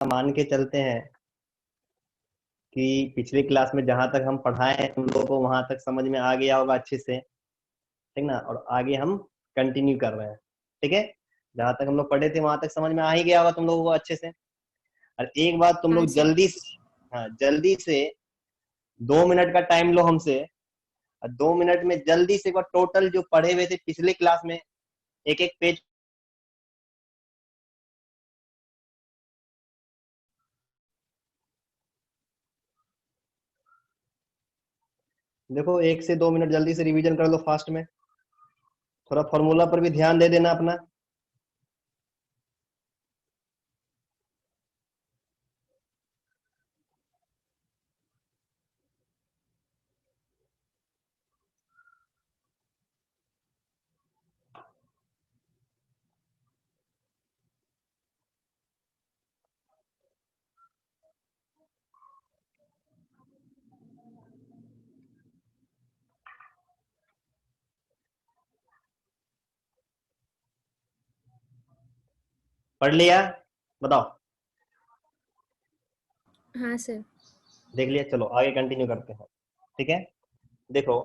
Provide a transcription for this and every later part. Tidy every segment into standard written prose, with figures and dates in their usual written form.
मान के चलते हैं कि पिछली क्लास में जहां तक हम पढ़ाए हैं तुम लोगों को वहां तक समझ में आ गया होगा अच्छे से, ठीक ना। और आगे हम कंटिन्यू कर रहे हैं, ठीक है। जहां तक हम लोग पढ़े थे वहां तक समझ में आ ही गया होगा तुम लोगों को अच्छे से। और एक बात तुम हाँ लोग सर। जल्दी से 2 मिनट का टाइम लो हमसे, और 2 मिनट में जल्दी से टोटल जो पढ़े हुए थे पिछले क्लास में एक एक पेज। देखो 1 से 2 मिनट जल्दी से रिवीजन कर लो फास्ट में। थोड़ा फॉर्मूला पर भी ध्यान दे देना अपना। पढ़ लिया? बताओ। हाँ सर। देख लिया, चलो आगे कंटिन्यू करते हैं, ठीक है। देखो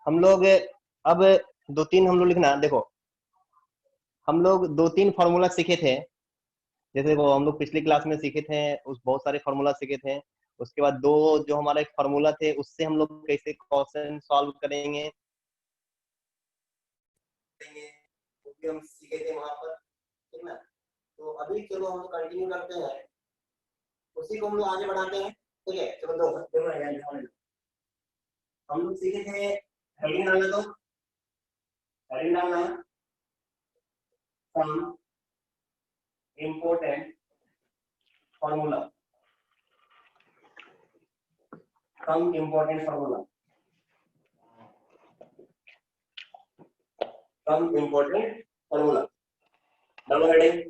हम लोग अब 2-3 हम लोग लिखना। देखो हम लोग 2-3 फॉर्मूला सीखे थे। जैसे वो हम लोग पिछली क्लास में सीखे थे, उस बहुत सारे फॉर्मूला सीखे थे। उसके बाद दो जो हमारा एक फॉर्मूला थे उससे हम लोग कैसे क्वेश्चन सॉल्व करेंगे वो भी हम सीखे थे वहां पर, ठीक ना। तो अभी चलो हम लोग कंटिन्यू करते हैं, उसी को हम लोग आगे बढ़ाते हैं, ठीक है। चलो दो हम लोग सीखे थे। हेडिंग डालना, तो हेडिंग डालना है some important formula, some important formula, some important formula. Double heading,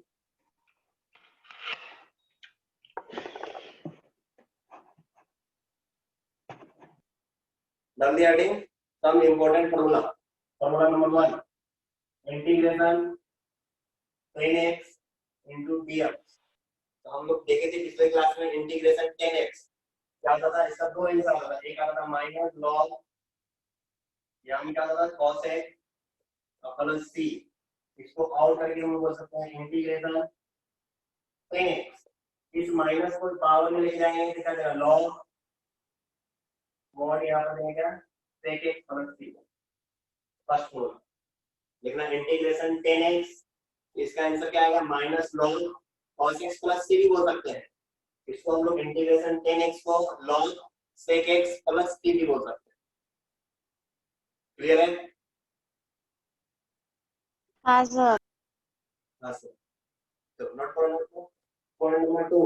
double heading some important formula. Formula number 1, integration tan x into dx। तो हम लोग देखे थे पिछले क्लास में इंटीग्रेशन tan x क्या होता था। इसका दो आंसर होता था, एक आता था माइनस log, यहाँ क्या होता था cos x प्लस c। इसको आउट करके हम बोल सकते हैं इंटीग्रेशन tan x। इस माइनस को पावर में लेके जाएंगे तो क्या देगा log मॉड, यहाँ पर देगा sec x plus c। First formula लिखना इंटीग्रेशन tan x, इसका आंसर क्या आएगा minus log cos x plus c भी बोल सकते हैं। इसको हम लोग इंटीग्रेशन tan x को log sec x plus c भी बोल सकते हैं। क्लियर है? हाँ सर। हाँ सर। तो नोट करो, नोट करो। पॉइंट नंबर 2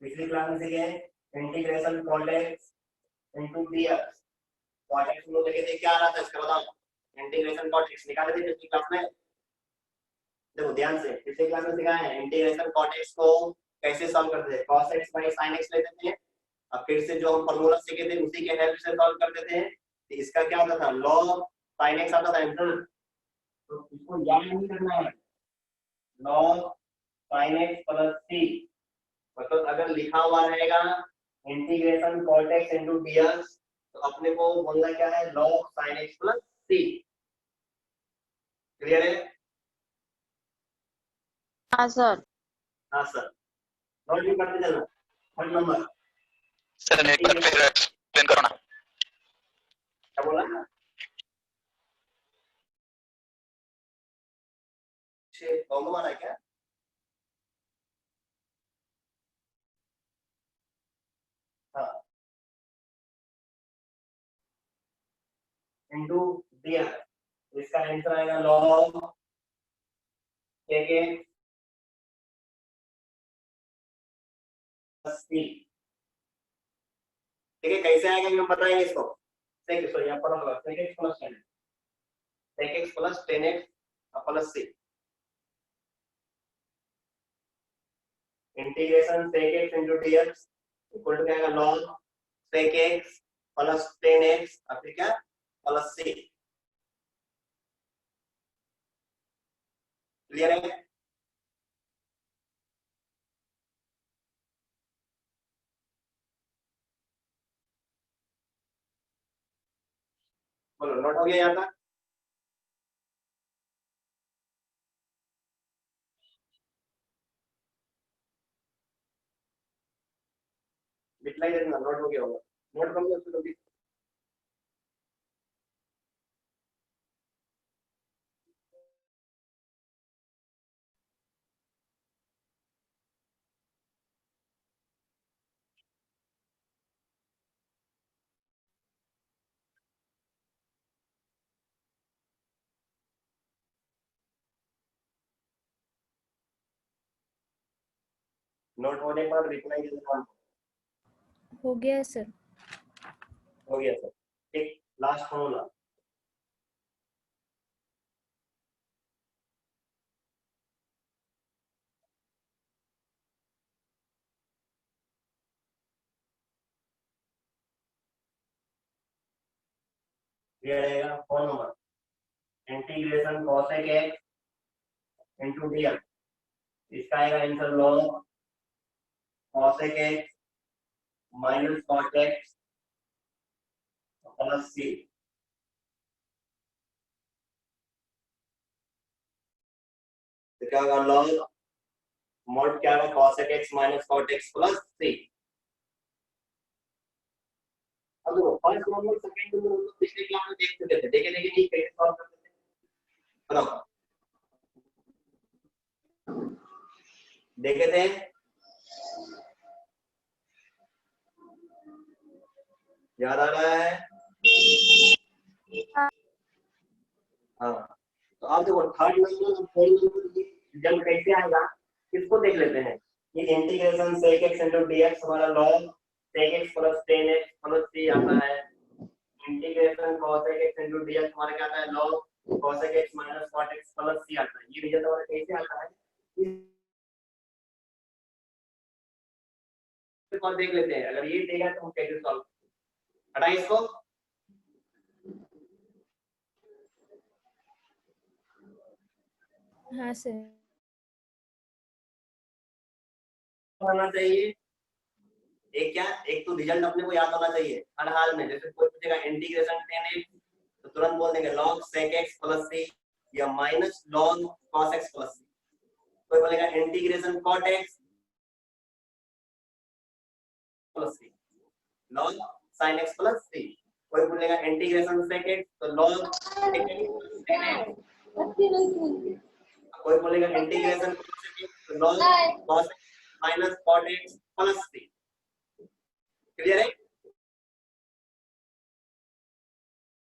पिछली क्लास में सीखे integration cot x into dx। cot x हम लोग देखे थे क्या आ रहा था इसका, बताओ। इंटीग्रेशन cot x निकाले थे पिछली क्लास में। देखो ध्यान से, पिछले क्लास में सिखाया है इंटीग्रेशन cot x को कैसे सॉल्व करते थे। cos x by sin x लेते थे, अब फिर से जो हम फॉर्मूला सीखे थे उसी के हेल्प से सॉल्व करते थे। तो इसका क्या होता था log sin x आता था आंसर। तो इसको याद नहीं करना है, log sin x plus c। मतलब अगर लिखा हुआ रहेगा integration cot x into dx तो अपने को बोलना क्या है log sin x plus c। Clear है? हाँ सर। हाँ सर। नोट भी करते चलना। पॉइंट नंबर सर एक बार फिर एक्सप्लेन करो ना। क्या बोला? प्रॉब्लम आ रहा है क्या? हाँ इंटू दिया, इसका आंसर आएगा log sec x plus c। ठीक है, कैसे आएगा हम बताएंगे इसको। sec सॉरी यहाँ पर sec x plus 10 sec x plus 10x plus c। Integration sec x into dx equal to क्या आएगा log sec x plus 10x और फिर क्या प्लस c। क्लियर है? बोलो नोट हो गया यहाँ तक? दिखलाई देना नोट हो गया होगा। नोट कर लो उसको जल्दी। नोट होने के बाद रिप्लाई दे देना। हो गया सर। हो गया सर। ठीक, लास्ट फॉर्मूला। ये रहेगा formula integration cosec x into dx। इसका आएगा answer log cosec x minus cot x plus c। तो क्या होगा log mod क्या होगा cosec x minus cot x plus c। अब देखो फर्स्ट नंबर सेकंड नंबर हम लोग पिछले क्लास में देख चुके थे। देखे नहीं कैसे सॉल्व करते थे? बताओ देखे थे? याद आ रहा है? हाँ, तो आप देखो थर्ड नंबर और फोर्थ नंबर रिजल्ट कैसे आएगा इसको देख लेते हैं। ये integration sec x into dx हमारा log sec x plus tan x plus c आता है। Integration cosec x into dx हमारा क्या आता है log cosec x minus cot x plus c आता है। ये रिजल्ट हमारा कैसे आता है इसको देख लेते हैं। अगर ये देगा तो हम कैसे सॉल्व हटाइए इसको। हाँ सर। होना चाहिए एक क्या, एक तो रिजल्ट अपने को याद होना चाहिए हर हाल में। जैसे कोई पूछेगा इंटीग्रेशन tan x तो तुरंत बोल देंगे log sec x plus c या minus log cos x plus c। कोई बोलेगा integration cot x plus c log sin x plus c। कोई बोलेगा इंटीग्रेशन sec x तो log sec x plus tan x। कोई बोलेगा इंटीग्रेशन cos x तो log cos x minus cot x plus c। Clear है?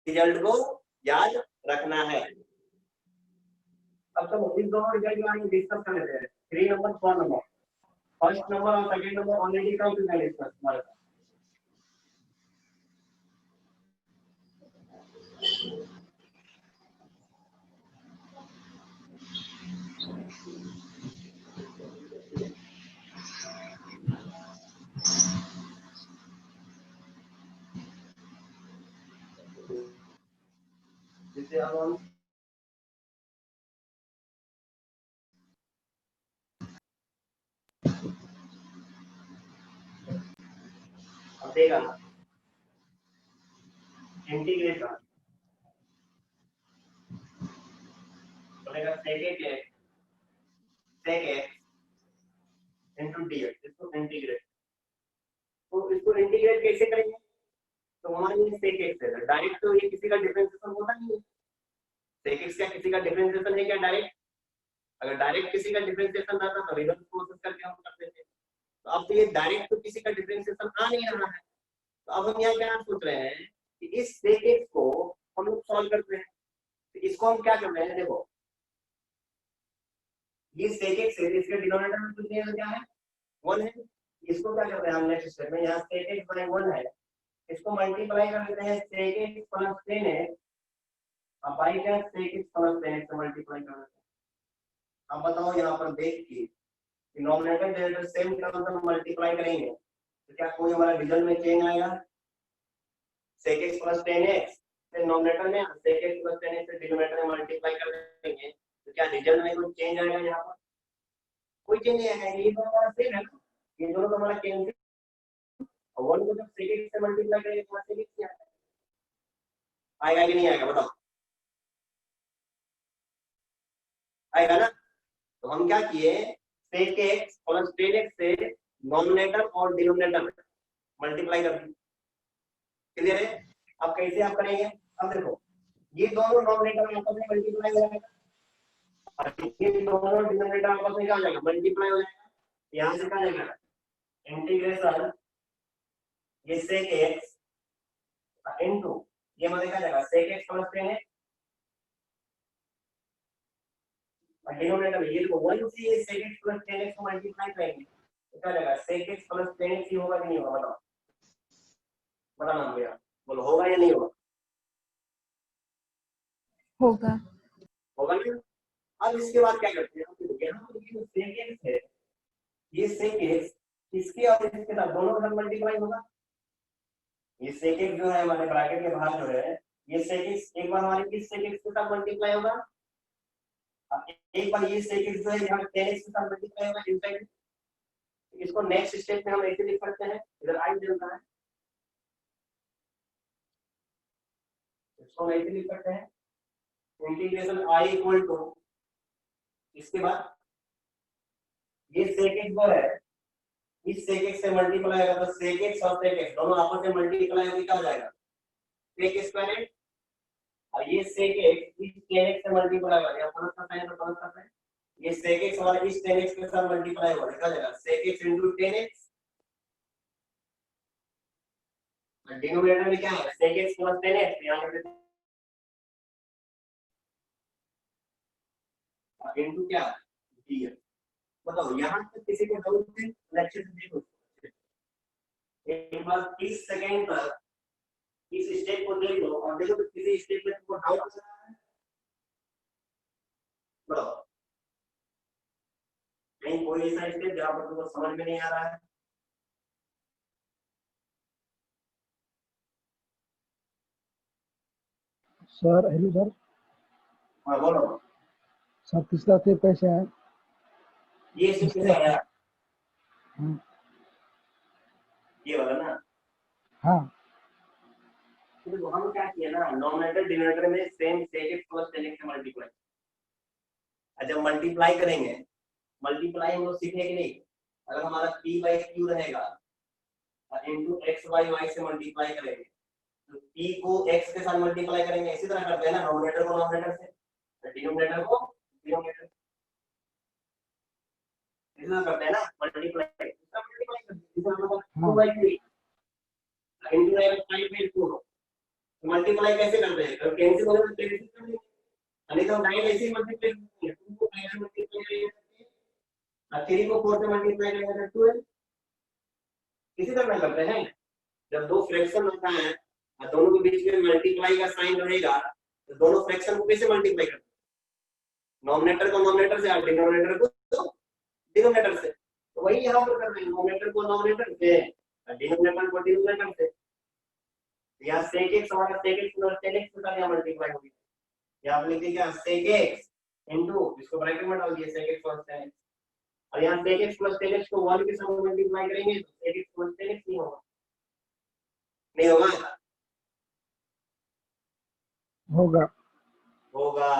Result को याद रखना है। अब तो इन दोनों रिजल्ट के बारे में डिस्कस कर लेते हैं। 3 नंबर 4 नंबर फर्स्ट नंबर और सेकंड नंबर ऑलरेडी कर चुका है डिस्कस हमारे साथ। जिसे अब हम अब देगा इंटीग्रेशन बोलेगा sec x into dx। इसको इंटीग्रेट, तो इसको इंटीग्रेट कैसे करेंगे? तो हमारे लिए sec x है डायरेक्ट, तो ये किसी का डिफरेंशिएशन होता नहीं है। sec x क्या किसी का डिफरेंशिएशन है क्या डायरेक्ट? अगर डायरेक्ट किसी का डिफरेंशिएशन रहता तो रिवर्स प्रोसेस करके हम कर देते। तो अब तो ये डायरेक्ट तो किसी का डिफरेंशिएशन आ नहीं रहा है। तो अब हम यहाँ क्या सोच रहे हैं कि इस sec x को हम लोग सॉल्व करते हैं। तो इसको हम क्या कर रहे हैं, देखो ये sec x है, इसके डिनोमिनेटर में कुछ नहीं है, क्या है 1 है। इसको क्या करते हैं हम नेक्स्ट स्टेप में, यहाँ sec x by 1 है, इसको मल्टीप्लाई कर देते हैं sec x plus tan x। अब बाई क्या sec x plus tan x से मल्टीप्लाई कर देते हैं। अब बताओ यहाँ पर देख के डिनोमिनेटर डिनोमिनेटर सेम टर्म से मल्टीप्लाई करेंगे तो क्या कोई हमारा रिजल्ट में चेंज आएगा? sec x plus tan x denominator में sec x plus tan x से डिनोमिनेटर में मल्टीप्लाई कर देंगे तो क्या रिजल्ट में कोई चेंज आएगा? यहाँ पर कोई चेंज नहीं आएगा। ये दोनों हमारा सेम है ना, ये दोनों तो हमारा कैंसिल। और 1 को जब sec x से मल्टीप्लाई करेंगे तो sec x क्या है? आएगा कि नहीं आएगा बताओ, आएगा ना। तो हम क्या किए, sec x plus tan x से नॉमिनेटर और डिनोमिनेटर मल्टीप्लाई कर दी। क्लियर है। अब कैसे आप करेंगे, अब देखो ये दोनों नॉमिनेटर आपस में मल्टीप्लाई हो जाएगा, ये दोनों डिनोमिनेटर आपस में क्या हो जाएगा, मल्टीप्लाई हो जाएगा। यहाँ से क्या आ जाएगा, इंटीग्रेशन ये sec x इनटू ये मतलब क्या जाएगा sec x plus tan x और डिनोमिनेटर में ये देखो 1 से ये sec x plus tan x को मल्टीप्लाई करेंगे तो क्या जाएगा sec x plus tan x ही होगा कि नहीं होगा बताओ, बताना भैया, बोलो होगा या नहीं होगा, होगा। होगा ना। अब इसके बाद क्या करते हैं, हम यहाँ पर ये sec x है, ये sec x इसके और इसके साथ दोनों का मल्टीप्लाई होगा। ये sec x जो है हमारे ब्रैकेट के बाहर जो है ये sec x एक बार हमारे किस sec x के साथ मल्टीप्लाई होगा, एक बार ये sec x जो है यहाँ tan x के साथ मल्टीप्लाई होगा इनसाइड। इसको नेक्स्ट स्टेप में हम ऐसे लिख सकते हैं, इधर i चलता है, इसको ऐसे लिख सकते हैं इंटीग्रेशन i इक्वल टू इसके बाद ये sec x जो है इस sec x से मल्टीप्लाई होगा तो sec x और sec x दोनों आपस में मल्टीप्लाई होकर क्या हो जाएगा sec स्क्वायर, और ये sec x इस tan x से मल्टीप्लाई होगा, यहाँ प्लस का साइन तो प्लस का साइन, ये sec x और इस tan x के साथ मल्टीप्लाई होगा क्या जाएगा sec x into tan x, और डिनोमिनेटर में क्या है sec x plus tan x, यहाँ पे इनटू क्या dx। बताओ यहाँ तक किसी को डाउट है, लेक्चर से देखो एक बार 30 सेकंड तक इस स्टेप को देख लो और देखो तो किसी स्टेप में तुमको डाउट आ रहा है, बताओ नहीं कोई ऐसा स्टेप जहाँ पर तुमको समझ में नहीं आ रहा है, सर हेलो सर। हाँ बोलो। सर तीसरा स्टेप कैसे है? ये स्टेप कैसे आया, हाँ ये वाला ना। हाँ तो हम क्या किया ना, नॉमिनेटर डिनोमिनेटर में same sec x plus tan x से मल्टीप्लाई, जब मल्टीप्लाई करेंगे, मल्टीप्लाई हम लोग सीखेंगे कि नहीं, अगर हमारा p by q रहेगा इनटू x by y से मल्टीप्लाई करेंगे तो p को x के साथ मल्टीप्लाई करेंगे, इसी तरह करते हैं ना, नॉमिनेटर को नॉमिनेटर से डिनोमिनेटर को डिनोमिनेटर, इसी तरह करते हैं ना मल्टीप्लाई, इसका मल्टीप्लाई करते हैं, जैसे हम लोग 2 by 3 इनटू 5 by 4 मल्टीप्लाई कैसे करते हैं, अगर कैंसिल हो जाए तो कैंसिल कर देंगे, नहीं तो डायरेक्ट ऐसे ही मल्टीप्लाई करते हैं, 2 को 5 से मल्टीप्लाई करेंगे और 3 को 4 से मल्टीप्लाई करेंगे तो 12, इसी तरह करते हैं। जब दो फ्रैक्शन होता है और दोनों के बीच में मल्टीप्लाई का साइन रहेगा तो दोनों फ्रैक्शन को कैसे मल्टीप्लाई करते हैं, नॉमिनेटर को नॉमिनेटर से और डिनोमिनेटर को डिनोमिनेटर से, तो वही यहाँ पर कर रहे हैं, नॉमिनेटर को नॉमिनेटर से और डिनोमिनेटर को डिनोमिनेटर से, यहाँ sec x हमारा sec x plus tan x के साथ यहाँ मल्टीप्लाई होगी, यहाँ पे लिखिए क्या sec x इनटू इसको ब्रैकेट में डाल दिए sec x plus tan x, और यहाँ sec x plus tan x को 1 के साथ मल्टीप्लाई करेंगे तो sec x plus tan x नहीं होगा, नहीं होगा, होगा होगा।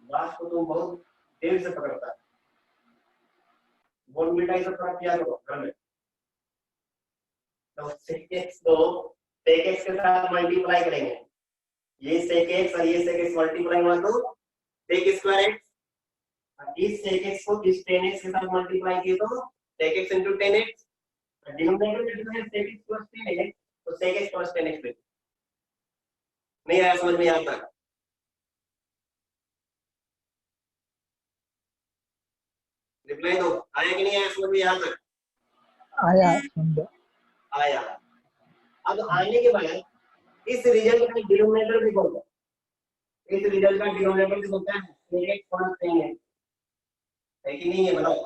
बात को तुम बहुत देर से पकड़ता है, बोल मिटाई से थोड़ा किया करो घर में, तो sec x को sec x के साथ मल्टीप्लाई करेंगे, ये sec x और ये sec x मल्टीप्लाई हुआ तो sec स्क्वायर x, और इस sec x को इस tan x के साथ मल्टीप्लाई किए तो sec x into tan x, denominator में जो है sec x plus tan x तो sec x plus tan x नहीं आया समझ में, यहाँ तक रिप्लाई दो, आया कि नहीं आया समझ में यहाँ तक, आया समझा। आया। अब आने के बाद इस रिजल्ट का डिनोमिनेटर भी बोलते हैं, इस रिजल्ट का डिनोमिनेटर भी बोलते हैं sec x plus tan x, है कि नहीं है बताओ,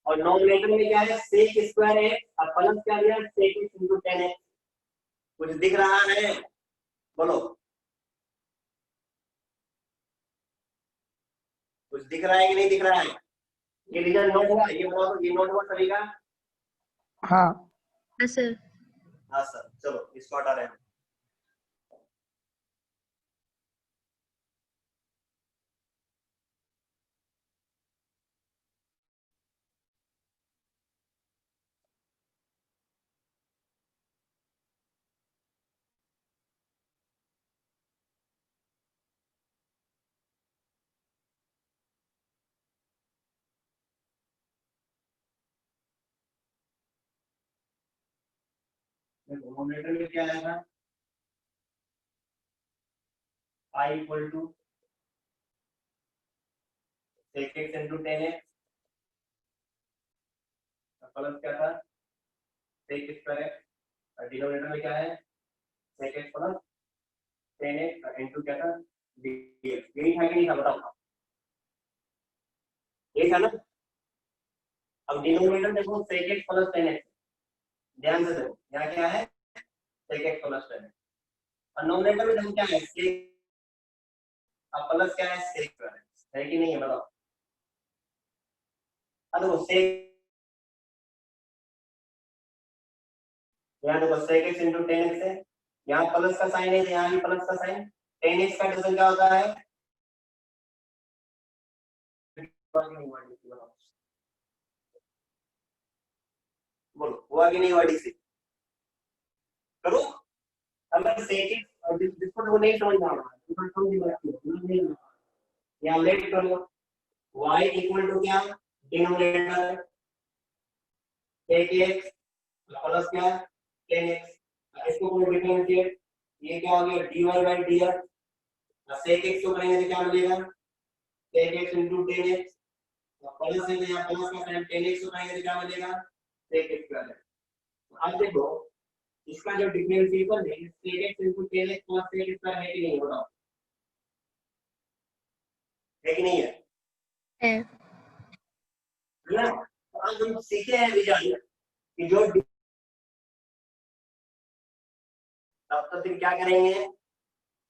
और नॉमिनेटर में क्या है sec स्क्वायर x और प्लस क्या दिया sec x into tan x, कुछ दिख रहा है बोलो, कुछ दिख रहा है कि नहीं दिख रहा है, ये रिजल्ट नोट हुआ, ये बताओ ये नोट हुआ सभी का, हाँ हाँ सर। हाँ सर, चलो इसको हटा रहे हैं। डिनोमिनेटर में क्या आएगा? I equal to sec x into 10x plus क्या था? sec square x। और डिनोमिनेटर में क्या है? sec x plus 10x into क्या था? dx। यही था कि नहीं था, बताओ। यही था ना? अब डिनोमिनेटर देखो sec x प्लस 10x, ध्यान से देखो यहाँ क्या है? sec x plus 10x। और नोमिनेटर में देखो क्या है? sec, अब प्लस क्या है? sec स्क्वायर है कि नहीं है, बताओ। अब देखो sec, यहाँ देखो sec x इंटू 10x है, यहाँ प्लस का साइन है, यहाँ भी प्लस का साइन। 10x का डिवीजन क्या होता है? बोलो, हुआ कि नहीं हुआ? डीसी करो। अब मैं sec x और जिसको तो नहीं समझ आ रहा है, तो समझ नहीं, यहाँ लेट करो। y इक्वल टू क्या? डिनोमिनेटर sec x प्लस क्या? 10x। इसको कोई डिफरेंशिएट, ये क्या हो गया? dy by dx। sec x को करेंगे तो क्या मिलेगा? sec x into 10x plus है, तो यहाँ प्लस का साइन 10x को करेंगे तो क्या मिलेगा? sec x square. अब देखो इसका जो डिफरेंशिएशन है sec x into 10x plus sec square है कि नहीं, बताओ। है कि नहीं है? है। ना? तो आज हम सीखे हैं विजय कि जो, तब तो फिर क्या करेंगे?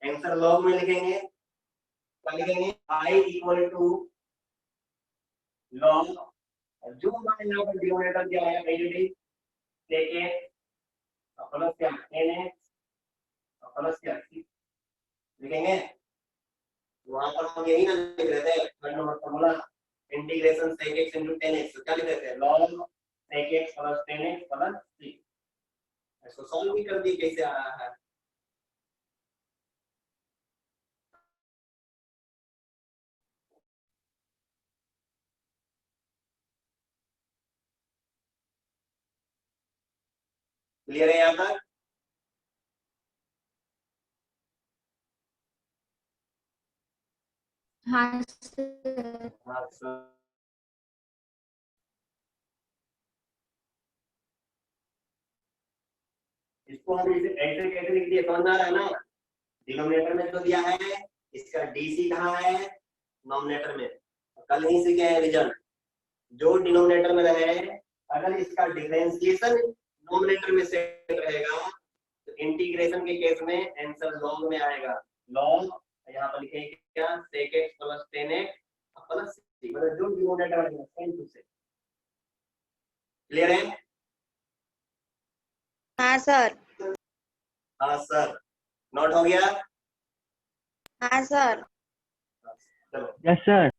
आंसर लॉग में लिखेंगे। क्या लिखेंगे? I इक्वल टू लॉग, जो हमारे यहाँ पर डिनोमिनेटर दिया है पहले लेके प्लस क्या? n प्लस क्या? लिखेंगे। वहां पर हम यही ना लिख रहे थे, third number formula integration sec x into 10x, तो क्या लिख रहे थे? log sec x plus 10x plus 3। इसको सॉल्व भी कर दी, कैसे आ रहा है? क्लियर है यहाँ तक? हाँ सर। हाँ सर। इसको हम ऐसे कैसे लिख दिए, समझ आ रहा है ना? डिनोमिनेटर में तो दिया है, इसका डीसी कहाँ है? नोमिनेटर में। कल ही से क्या है रिजल्ट? जो डिनोमिनेटर में रहे, अगर इसका डिफरेंशिएशन नोमिनेटर में सेट रहेगा तो इंटीग्रेशन के केस में आंसर लॉग में आएगा। लॉग यहाँ पर लिखेंगे क्या? sec x plus 10x plus 3, मतलब जो डिनोमिनेटर रहेगा सेम टू सेम। क्लियर है? हाँ सर। हाँ सर। नोट हो गया? हाँ सर। चलो यस सर।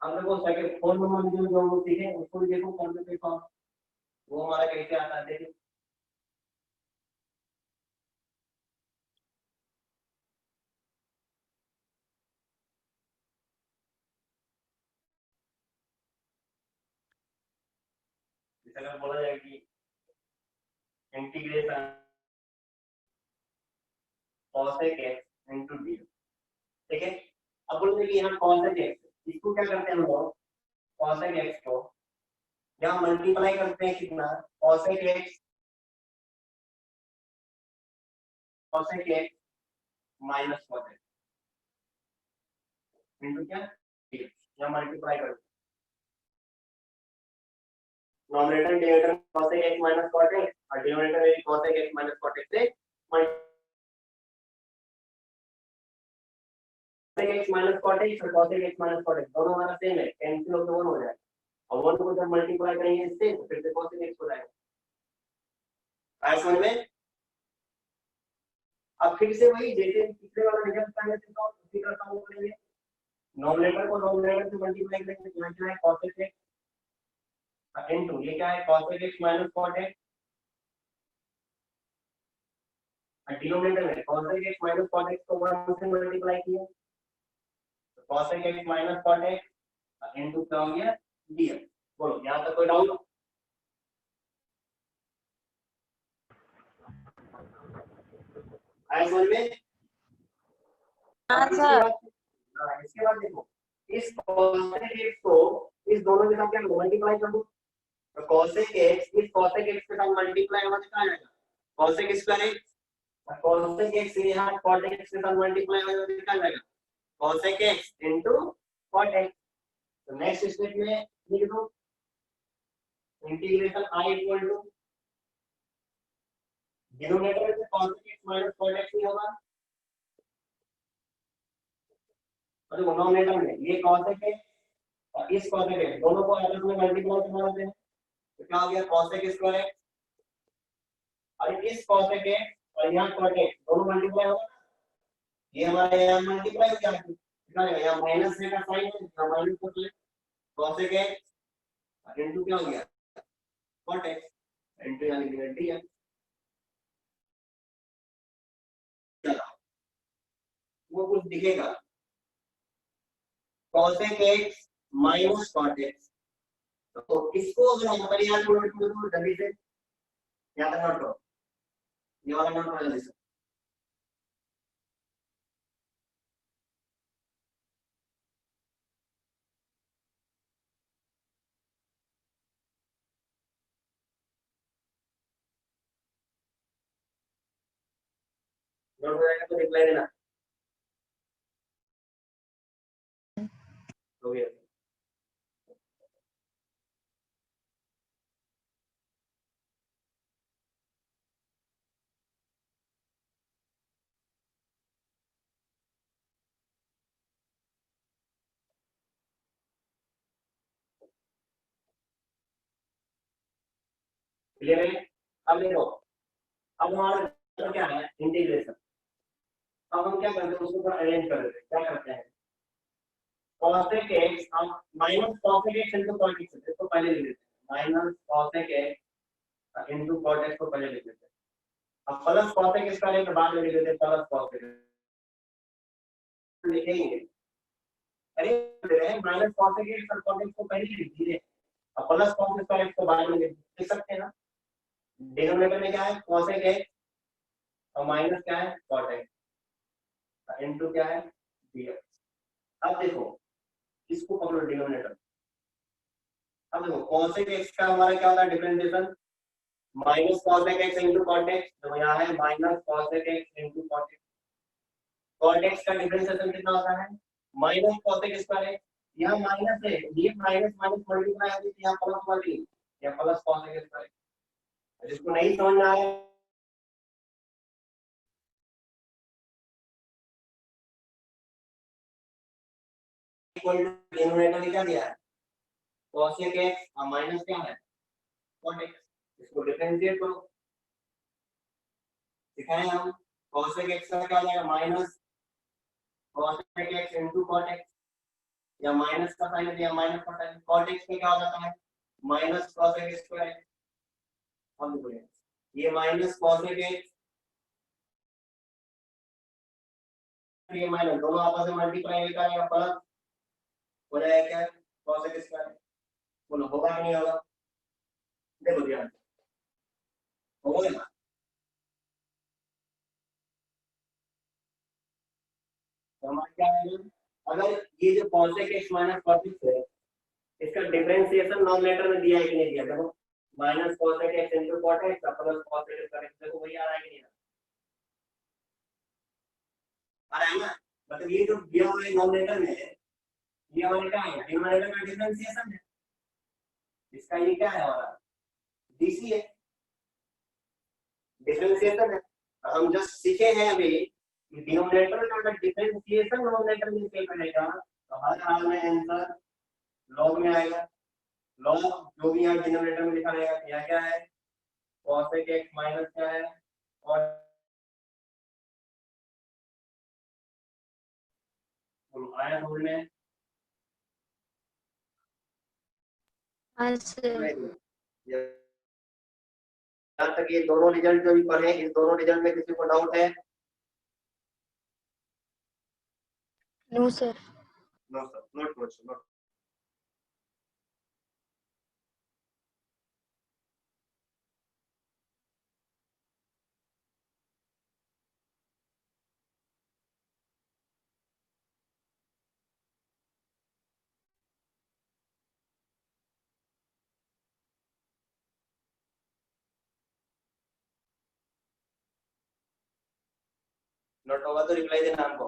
हम लोग को सेकंड फोन नंबर जो हम लोग सीखे उसको भी देखो, कौन से फॉर्म वो हमारा कैसे आता है देखो। जैसे अगर बोला जाए कि integration cosec x into d, ठीक है? अब बोलते हैं कि यहाँ cosec x, इसको क्या करते हैं हम लोग? cosec x को यहाँ मल्टीप्लाई करते हैं कितना? cosec x minus cosec into क्या? यहाँ मल्टीप्लाई करते हैं nominator denominator cosec x minus cosec और डिनोमिनेटर में cosec x माइनस cosec से cosec x माइनस cosec और cosec x माइनस cosec दोनों हमारा सेम है, कैंसिल होकर वन हो जाएगा। और 1 को जब मल्टीप्लाई करेंगे इससे तो फिर से cos x हो जाएगा। आया समझ में? अब फिर से वही जैसे पिछले वाला रिजल्ट पाएंगे तो उसी तरह काम करेंगे। नॉमिनेटर को नॉमिनेटर से मल्टीप्लाई करेंगे तो क्या है cos x इनटू ये क्या है cos x minus cot x और डिनोमिनेटर में cos x minus cot x को 1 से मल्टीप्लाई किया तो cos x minus cot x into क्या हो गया dx। बोलो यहां तक कोई डाउट? आया समझ में? हाँ इसके सर। बाद इसके बाद देखो इस cos x को इस दोनों के साथ क्या मल्टीप्लाई कर दो तो cos x इस cos x के साथ मल्टीप्लाई होगा तो क्या आ जाएगा cos x स्क्वायर x और cos x यहाँ cot x के साथ मल्टीप्लाई होगा तो क्या आ जाएगा cos x into cot x। तो नेक्स्ट स्टेप में लिख दो integration i equal to denominator में cos x minus cot x नहीं होगा और डिनोमिनेटर में ये cos x और इस cos x दोनों को आपस में मल्टीप्लाई करना होता है तो क्या हो गया cos x स्क्वायर x और इस cos x और यहाँ cot x दोनों मल्टीप्लाई होगा ये हमारे यहाँ मल्टीप्लाई हो गया कितना है यहाँ माइनस का साइन है यहाँ माइनस को cos x इनटू क्या हो गया cot x इनटू यहाँ लिख दिया dx। वो कुछ दिखेगा cos x minus cot x तो इसको अगर हम पर यहाँ नोट कर दो जल्दी से यहाँ तक नोट करो ये वाला नोट करो जल्दी से। नोट हो जाएगा तो रिप्लाई देना हो गया। क्लियर है? अब देखो अब हमारा क्या है इंटीग्रेशन। अब हम क्या करते हैं उसको थोड़ा अरेंज कर देते हैं। क्या करते हैं cos x हम minus cos x into cot x इसको पहले लिख देते हैं minus cos x into cot x को पहले लिख देते हैं। अब प्लस cos x इसका लेकर बाद में लिख देते हैं प्लस cos x लिखेंगे अरे दे रहे हैं माइनस cos x और cot x को पहले लिख दीजिए अब प्लस cos x को बाद में लिख सकते हैं ना। डिनोमिनेटर में क्या है cos x और माइनस क्या है cot x इनटू क्या है dx। अब देखो इसको पकड़ो डिनोमिनेटर। अब देखो cos x का हमारा क्या होता है differentiation minus cos x into cot x तो यहाँ है minus cos x into cot x। cot x का डिफरेंशिएशन कितना होता है minus cos x square x यहाँ माइनस है ये माइनस माइनस मल्टीप्लाई होगी तो यहाँ प्लस वाली या प्लस cos x स्क्वायर। जिसको नहीं समझ में आया इक्वल टू डिनोमिनेटर में क्या दिया है cos x और माइनस क्या है cot x। इसको डिफरेंशिएट करो दिखाएं हम cos x का क्या आ जाएगा minus cos x into cot x या माइनस का साइन दिया माइनस का साइन cot x में क्या हो जाता है माइनस cos x स्क्वायर। अब देखो ये माइनस cos x ये माइनस दोनों आपस में मल्टीप्लाई करेंगे प्लस हो जाएगा क्या cos x स्क्वायर। बोलो होगा कि नहीं होगा देखो ध्यान होगा ना। तो हमारा क्या आएगा अगर ये जो cos x minus cos x है इसका डिफरेंशिएशन नॉमिनेटर में दिया है कि नहीं दिया देखो minus cos x into cot x plus cos x करेंगे देखो वही आ रहा है कि नहीं आ रहा है ना। मतलब ये जो दिया हुआ है नॉमिनेटर में ये हमारे क्या है डिनोमिनेटर का डिफरेंशिएशन है इसका ये क्या है हमारा डीसी है डिफरेंशिएशन है। हम जस्ट सीखे हैं अभी कि डिनोमिनेटर का अगर डिफरेंशिएशन नॉमिनेटर में से करेगा तो हर हाल में आंसर लॉग में आएगा लॉग जो भी यहाँ डिनोमिनेटर में लिखा रहेगा, यहाँ क्या है cosec x माइनस क्या है और आया समझ में? हाँ सर। यहाँ तक ये दोनों रिजल्ट जो भी पढ़े, इस दोनों रिजल्ट में किसी को डाउट है? No sir. No sir, note note. Note होगा तो रिप्लाई देना हमको।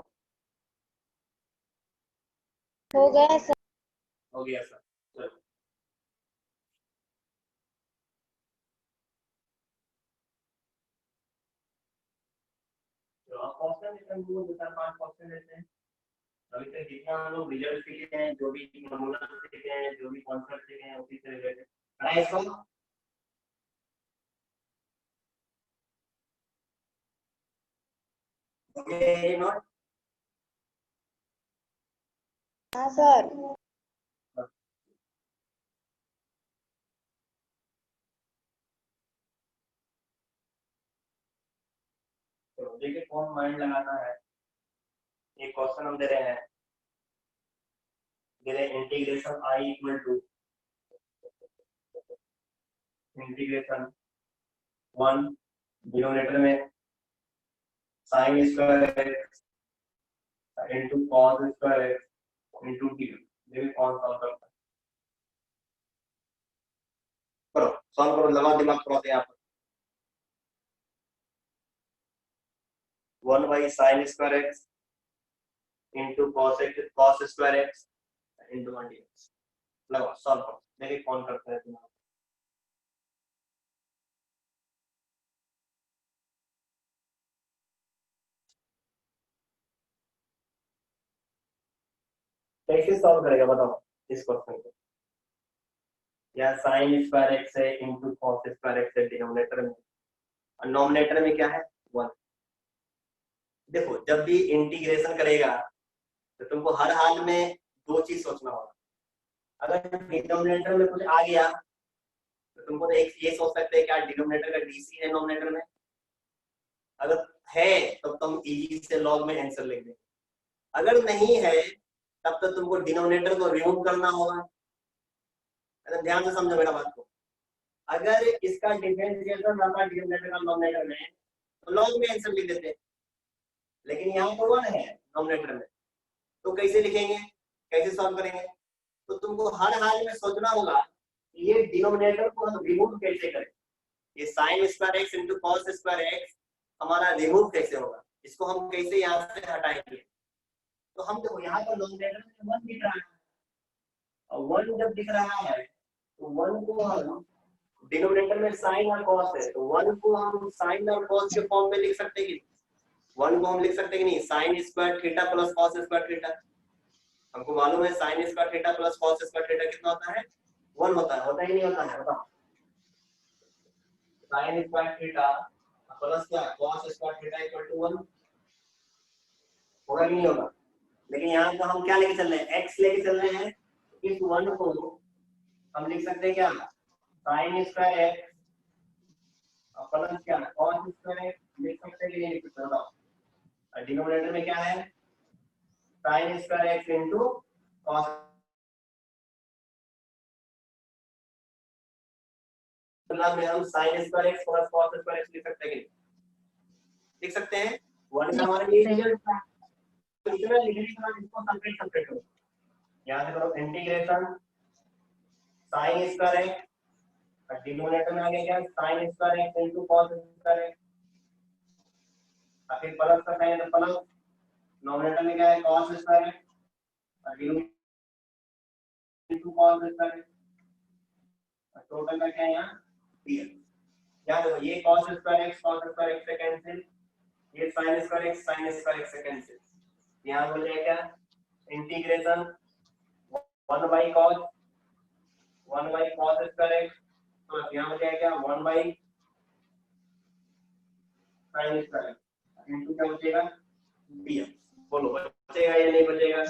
हो गया सर। हो गया सर, चलो। तो आप क्वेश्चन लिखने को 2-4-5 क्वेश्चन लेते हैं। अभी तक जितना हम लोग रिजल्ट सीखे हैं, जो भी नमूना सीखे हैं, जो भी कॉन्सेप्ट सीखे हैं, उसी से रिलेटेड पढ़ाई इसको। Okay note. हाँ सर। तो देखिए कौन माइंड लगाना है। एक क्वेश्चन हम दे रहे हैं, दे रहे integration i equal to integration 1 denominator में sin square x into cos square x into t। देखिए कौन सॉल्व करता है। करो सॉल्व करो, लगाओ दिमाग थोड़ा सा यहाँ पर। 1 by sin square x into cos square x into 1 dx। लगाओ सॉल्व करो, देखिए कौन करता है दिमाग। कैसे सॉल्व करेगा बताओ इस क्वेश्चन को। या sin स्क्वायर x है इनटू cos स्क्वायर x है डिनोमिनेटर में, और नोमिनेटर में क्या है 1। देखो जब भी इंटीग्रेशन करेगा तो तुमको हर हाल में दो चीज सोचना होगा। अगर डिनोमिनेटर में कुछ आ गया तो तुमको तो एक ये सोच सकते हैं क्या डिनोमिनेटर का डीसी है नोमिनेटर में। अगर है तो तुम इजी से लॉग में आंसर लिख देंगे। अगर नहीं है तब तो तुमको डिनोमिनेटर को रिमूव करना होगा। अगर ध्यान से समझो मेरा बात को। अगर इसका डिफरेंशिएशन रहता डिनोमिनेटर का नोमिनेटर में तो लॉग में आंसर लिख देते, लेकिन यहाँ पर 1 है नोमिनेटर में, तो कैसे लिखेंगे, कैसे सॉल्व करेंगे? तो तुमको हर हाल में सोचना होगा ये डिनोमिनेटर को हम रिमूव कैसे करें। ये sin square x into cos square x हमारा रिमूव कैसे होगा, इसको हम कैसे यहाँ से हटाएंगे। तो हम देखो यहाँ पर डिनोमिनेटर में 1 दिख रहा है, और 1 जब दिख रहा है तो 1 को हम डिनोमिनेटर में sin और cos है, तो 1 को हम sin और cos के फॉर्म में लिख सकते हैं कि 1 को हम लिख सकते हैं कि नहीं, sin square theta plus cos square theta. हमको मालूम है sin square theta plus cos square theta कितना होता है 1 होता है ही नहीं होता है बताओ। sin स्क्वायर थीटा प्लस क्या cos square theta equal to 1 होगा कि नहीं होगा। लेकिन यहाँ तो हम क्या लेके चल रहे हैं, x लेके चल रहे हैं। इस 1 को हम लिख सकते हैं क्या sin स्क्वायर x प्लस क्या cos स्क्वायर x लिख सकते हैं कि नहीं लिख सकते बताओ। डिनोमिनेटर में क्या है sin square x into cos, मतलब में हम sin square x plus cos square x लिख सकते हैं कि लिख सकते हैं। 1 का हमारे लिए रिजल्ट था, इतना लिखने के बाद इसको सेपरेट करो। यहाँ से करो इंटीग्रेशन sin स्क्वायर x और डिनोमिनेटर में आ गया क्या sin square x into cos square x, और फिर प्लस का साइन है तो प्लस, नोमिनेटर में क्या है cos स्क्वायर x और denominator into cos square x, और टोटल का क्या है यहाँ dx। यहाँ देखो ये cos स्क्वायर x से कैंसिल, ये sin स्क्वायर x से कैंसिल। यहाँ हो जाएगा क्या integration 1 by cos 1 by cos square x plus यहाँ बचेगा क्या 1 by sin square x into क्या बचेगा dx। बोलो बचेगा या नहीं बचेगा?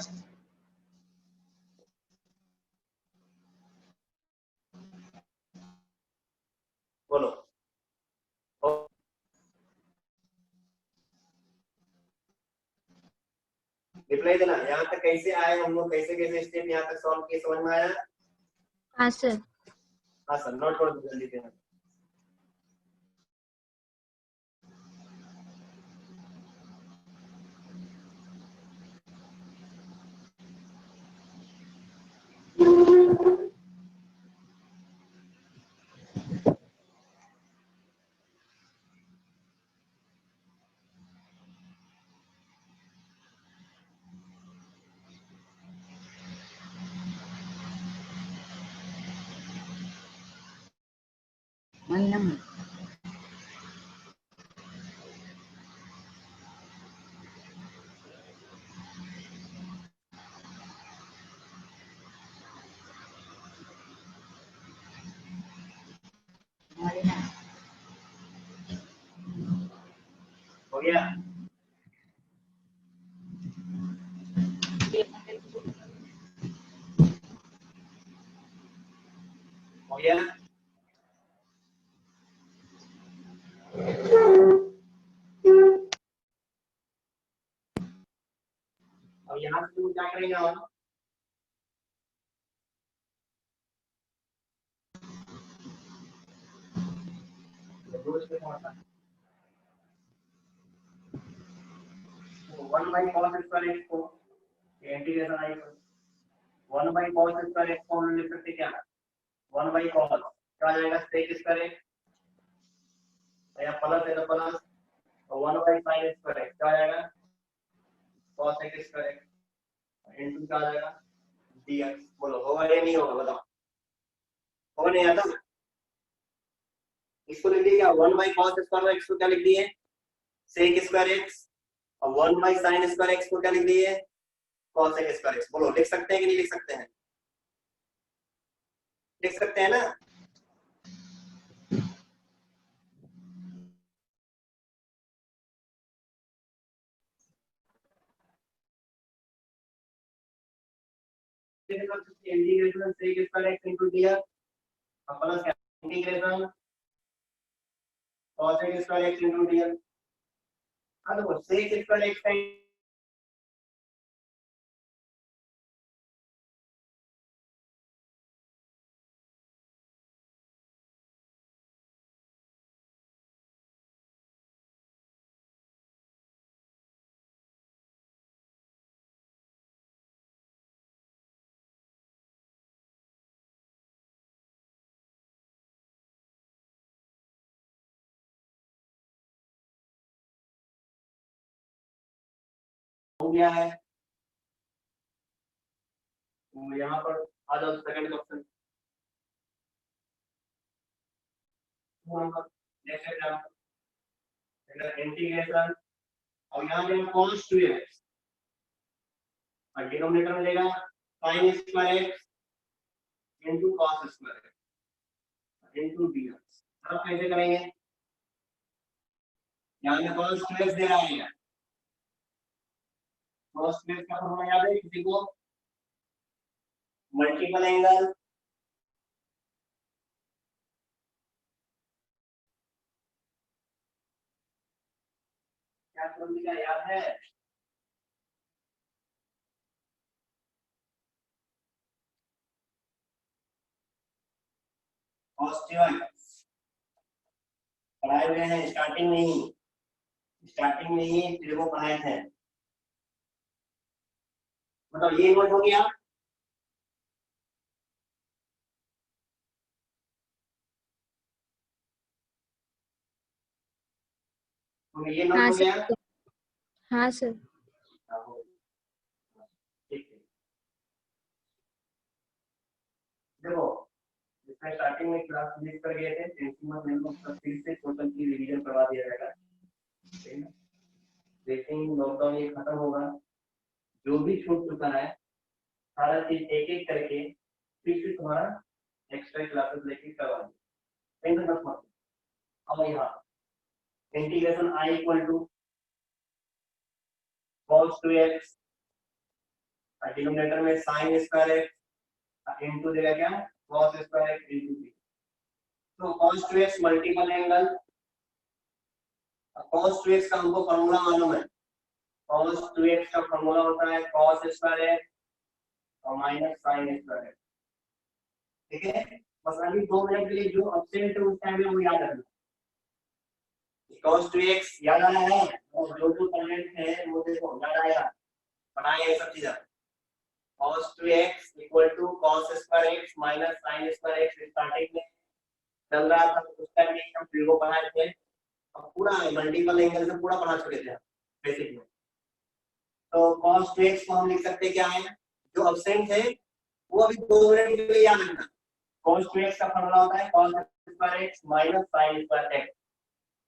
बोलो रिप्लाई देना। यहाँ तक कैसे आए हम लोग, कैसे कैसे स्टेप यहाँ तक सॉल्व किए, समझ में आया? हाँ सर। हाँ सर, नोट कर जल्दी देना। हो गया? हो गया? अब यहाँ से तुम क्या करेंगे और दो स्टेप होता है। 1 by cos स्क्वायर एक्स को integration I 1 by cos square x को हम लिख सकते क्या 1 by cos क्या आ जाएगा sec स्क्वायर एक्स या प्लस है तो प्लस और 1 by sin स्क्वायर एक्स क्या आ जाएगा cos x square x into क्या आ जाएगा dx। बोलो होगा या नहीं होगा बताओ? होगा नहीं आता? इसको लिख दिए क्या 1 by cos स्क्वायर एक्स को क्या लिख दिए sec स्क्वायर एक्स और 1 by sin स्क्वायर एक्स को क्या लिख दिए cos x स्क्वायर एक्स। बोलो लिख सकते हैं कि नहीं लिख सकते हैं? लिख सकते हैं ना? Integration sec square x into dx और plus integration cos x square x into dx। हाँ देखो sec स्क्वायर एक्स का हो गया है। यहाँ पर आ जाओ सेकंड क्वेश्चन इंटीग्रेशन और यहाँ पे cos 2x और डिनोमिनेटर मिलेगा sin square x into cos square x into dx। अब कैसे करेंगे? यहाँ पे cos 2x दे रहा है, cos 2x का फॉर्मूला याद है किसी को? मल्टीपल एंगल क्या फॉर्मूला याद है? cos 2x पढ़ाए हुए हैं स्टार्टिंग में ही तेरे को पढ़ाए थे। मतलब ये नोट हो गया? तो ये नोट हाँ हो गया? सर। हाँ सर। ठीक है देखो इसमें स्टार्टिंग में क्लास मिस कर गए थे, टेंशन मत लेना, उसका फिर से टोटल की रिवीजन करवा दिया जाएगा। ठीक है जैसे ही लॉकडाउन ये खत्म होगा जो भी छूट चुका है सारा चीज एक एक करके फिर से तुम्हारा एक्स्ट्रा क्लासेस लेके करवा दी, टेंशन मत लो। अब यहाँ integration I equal to cos 2x, denominator में sin स्क्वायर x इनटू देगा क्या cos square x into b। तो cos 2x multiple angle, cos 2x का हमको फॉर्मूला मालूम है, cos 2x का फॉर्मूला होता है cos स्क्वायर x और माइनस sin स्क्वायर x। ठीक है, बस अभी 2 मिनट के लिए जो अब्सेंट है उस टाइम में वो याद रखना। cos 2x याद आया है, और जो कमेंट है वो देखो याद आया, बनाया ये सब चीजें। cos 2x equal to cos square x minus sin square x starting में चल रहा था, उस टाइम में हम फिर वो पढ़ाए थे। अब पूरा मल्टीपल एंगल से पूरा पढ़ा चुके थे बेसिक में। तो cos 2x को हम लिख सकते क्या है, जो अब्सेंट है वो अभी 2 मिनट के लिए याद रखना। cos 2x का फॉर्मूला होता है cos square x minus sin square x,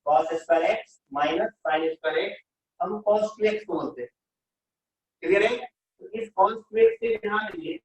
cos square x minus sin square x हम cos 2x को बोलते हैं। क्लियर है? तो इस cos 2x से ध्यान दीजिए